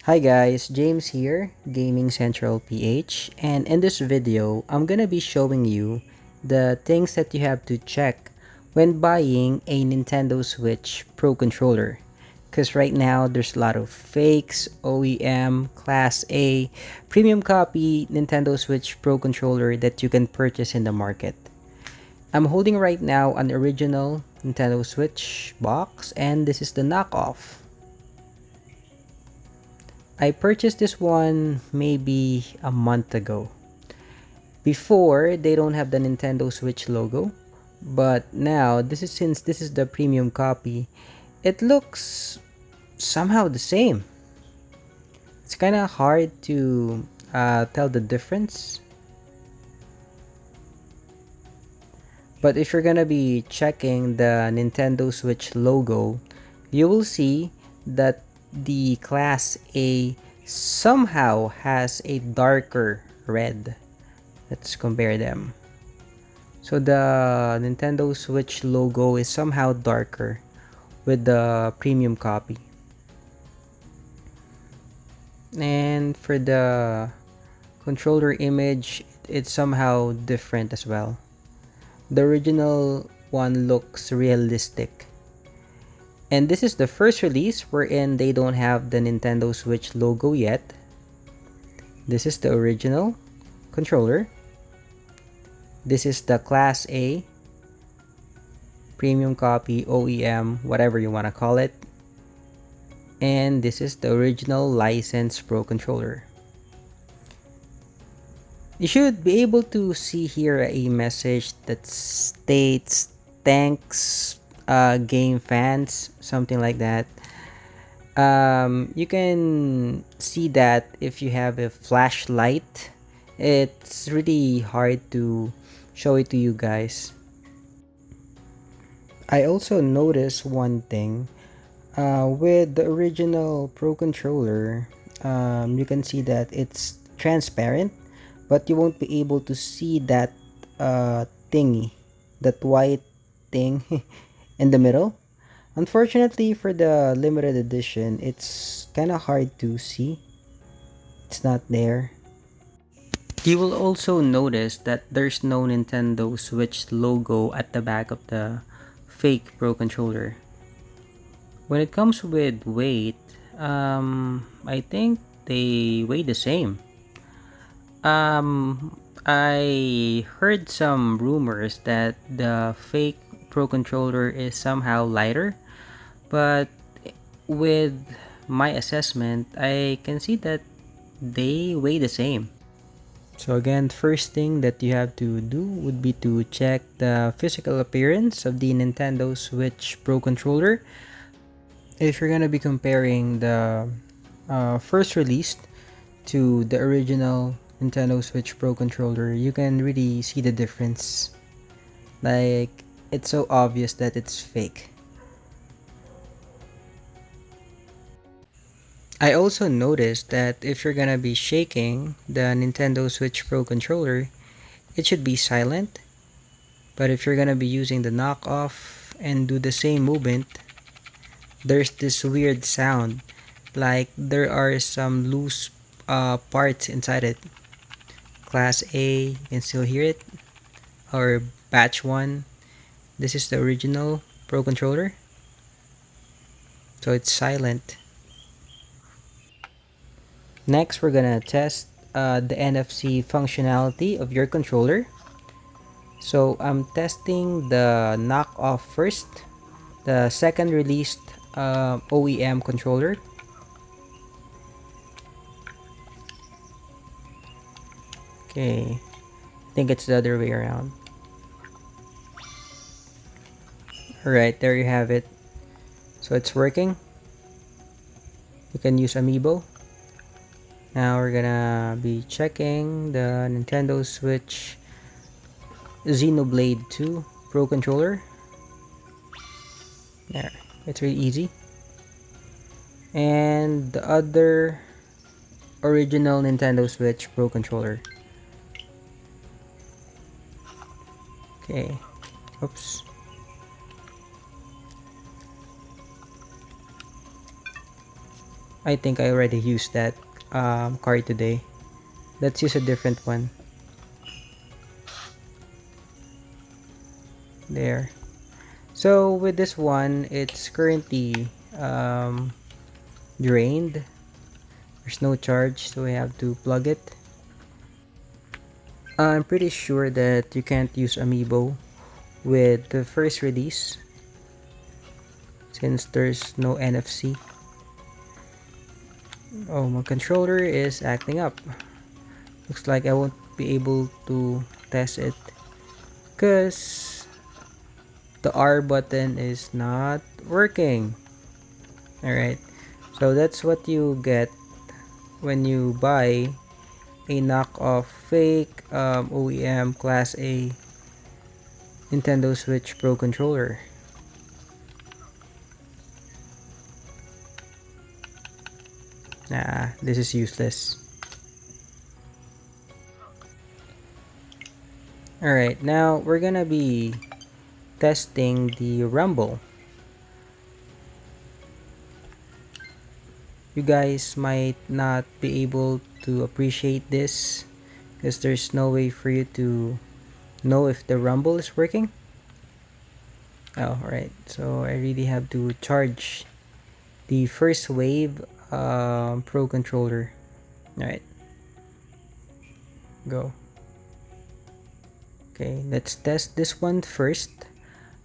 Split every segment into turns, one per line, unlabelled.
Hi guys, James here, Gaming Central PH, and in this video, I'm gonna be showing you the things that you have to check when buying a Nintendo Switch Pro controller. Because right now, there's a lot of fakes, OEM, Class A, premium copy Nintendo Switch Pro controller that you can purchase in the market. I'm holding right now an original Nintendo Switch box, and this is the knockoff. I purchased this one maybe a month ago. Before, they don't have the Nintendo Switch logo, but now since this is the premium copy, it looks somehow the same. It's kind of hard to tell the difference. But if you're gonna be checking the Nintendo Switch logo, you will see that the Class A somehow has a darker red. Let's compare them. So the Nintendo Switch logo is somehow darker with the premium copy. And for the controller image, it's somehow different as well. The original one looks realistic. And this is the first release wherein they don't have the Nintendo Switch logo yet. This is the original controller. This is the Class A premium copy, OEM, whatever you want to call it. And this is the original licensed Pro controller. You should be able to see here a message that states thanks game fans, something like that. You can see that if you have a flashlight. It's really hard to show it to you guys. I also noticed one thing with the original Pro controller. You can see that it's transparent, but you won't be able to see that thingy, that white thing in the middle. Unfortunately, for the limited edition, it's kind of hard to see. It's not there. You will also notice that there's no Nintendo Switch logo at the back of the fake Pro controller. When it comes with weight, I think they weigh the same. I heard some rumors that the fake Pro controller is somehow lighter, but with my assessment, I can see that they weigh the same. So again, first thing that you have to do would be to check the physical appearance of the Nintendo Switch Pro controller. If you're gonna be comparing the first released to the original Nintendo Switch Pro controller, you can really see the difference. Like, it's so obvious that it's fake. I also noticed that if you're gonna be shaking the Nintendo Switch Pro controller, it should be silent. But if you're gonna be using the knockoff and do the same movement, there's this weird sound, like there are some loose parts inside it. Class A, you can still hear it, or batch 1. This is the original Pro controller, so it's silent. Next, we're gonna test the NFC functionality of your controller. So I'm testing the knockoff first, the second released OEM controller. Okay, I think it's the other way around. Alright, there you have it. So it's working. You can use Amiibo. Now we're gonna be checking the Nintendo Switch Xenoblade 2 Pro controller. There, it's really easy. And the other original Nintendo Switch Pro controller. Okay, oops. I think I already used that card today. Let's use a different one. There. So with this one, it's currently drained. There's no charge, so we have to plug it. I'm pretty sure that you can't use Amiibo with the first release since there's no NFC. Oh, my controller is acting up. Looks like I won't be able to test it because the R button is not working. Alright, so that's what you get when you buy a knockoff fake OEM Class A Nintendo Switch Pro controller. Nah, this is useless. Alright, now we're gonna be testing the rumble. You guys might not be able to appreciate this because there's no way for you to know if the rumble is working. Oh, alright, so I really have to charge the first wave Pro controller. Alright, go. Okay, let's test this one first.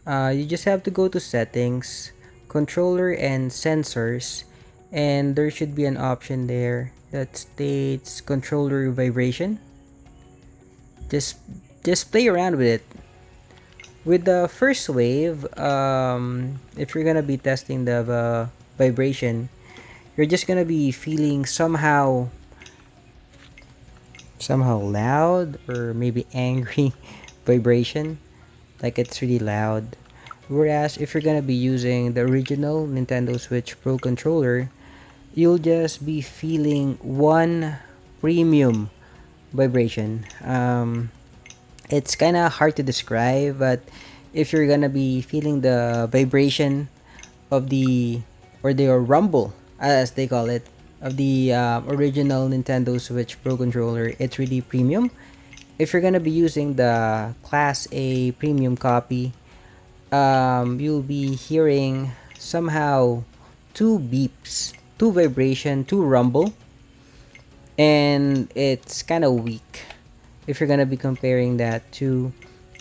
You just have to go to settings, controller and sensors, and there should be an option there that states controller vibration. Just play around with it. With the first wave, if you're gonna be testing the vibration, you're just gonna be feeling somehow loud or maybe angry vibration, like it's really loud. Whereas if you're gonna be using the original Nintendo Switch Pro controller, you'll just be feeling one premium vibration. It's kind of hard to describe, but if you're gonna be feeling the vibration of the or the rumble as they call it of the original Nintendo Switch Pro controller, it's really premium. If you're gonna be using the Class A premium copy, you'll be hearing somehow two beeps, two vibration, two rumble, and it's kind of weak if you're gonna be comparing that to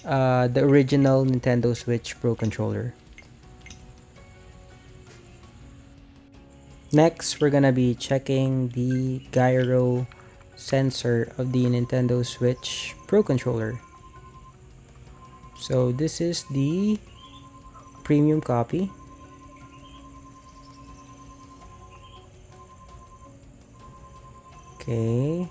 the original Nintendo Switch Pro controller. Next, we're gonna be checking the gyro sensor of the Nintendo Switch Pro controller. So this is the premium copy. Okay.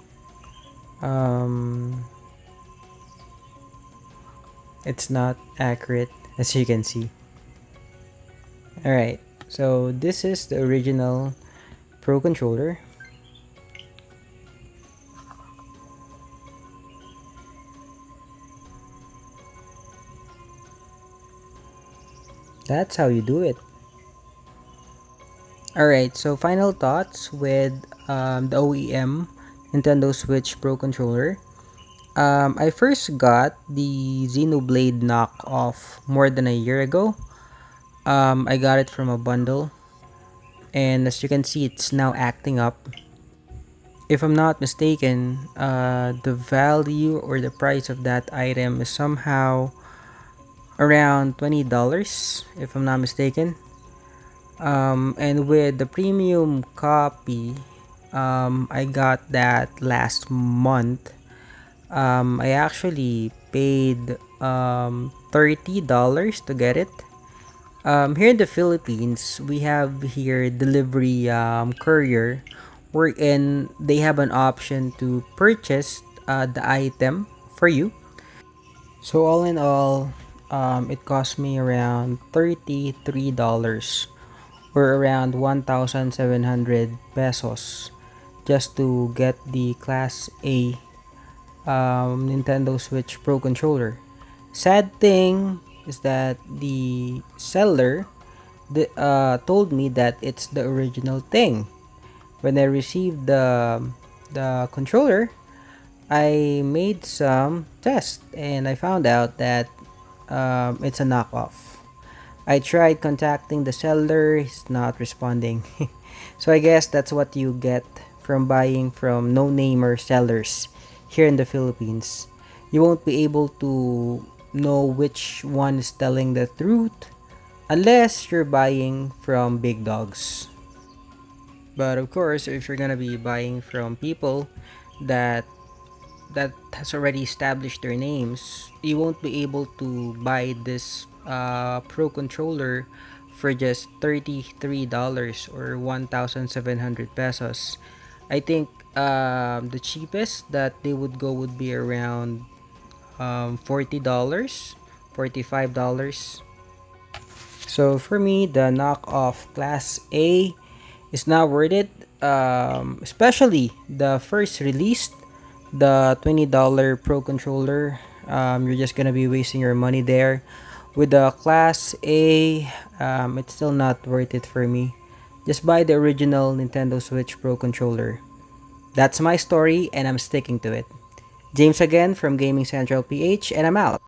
It's not accurate as you can see. Alright, so this is the original Pro controller. That's how you do it. Alright, so final thoughts with the OEM Nintendo Switch Pro controller. I first got the Xenoblade knockoff more than a year ago. I got it from a bundle, and as you can see, it's now acting up. If I'm not mistaken, the value or the price of that item is somehow around $20, if I'm not mistaken. And with the premium copy, I got that last month. I actually paid $30 to get it. Here in the Philippines, we have here delivery courier, wherein they have an option to purchase the item for you. So all in all, it cost me around $33 or around 1,700 pesos just to get the Class A Nintendo Switch Pro controller. Sad thing is that the seller told me that it's the original thing. When I received the controller, I made some tests and I found out that it's a knockoff. I tried contacting the seller, he's not responding. So I guess that's what you get from buying from no-namer sellers here in the Philippines. You won't be able to know which one is telling the truth unless you're buying from big dogs. But of course, if you're gonna be buying from people that that has already established their names, you won't be able to buy this Pro controller for just $33 or 1,700 pesos. I think the cheapest that they would go would be around $40, $45. So for me, the knockoff Class A is not worth it, especially the first released, the $20 Pro controller. You're just gonna be wasting your money there. With the Class A, it's still not worth it for me. Just buy the original Nintendo Switch Pro controller. That's my story, and I'm sticking to it. James again from Gaming Central PH, and I'm out.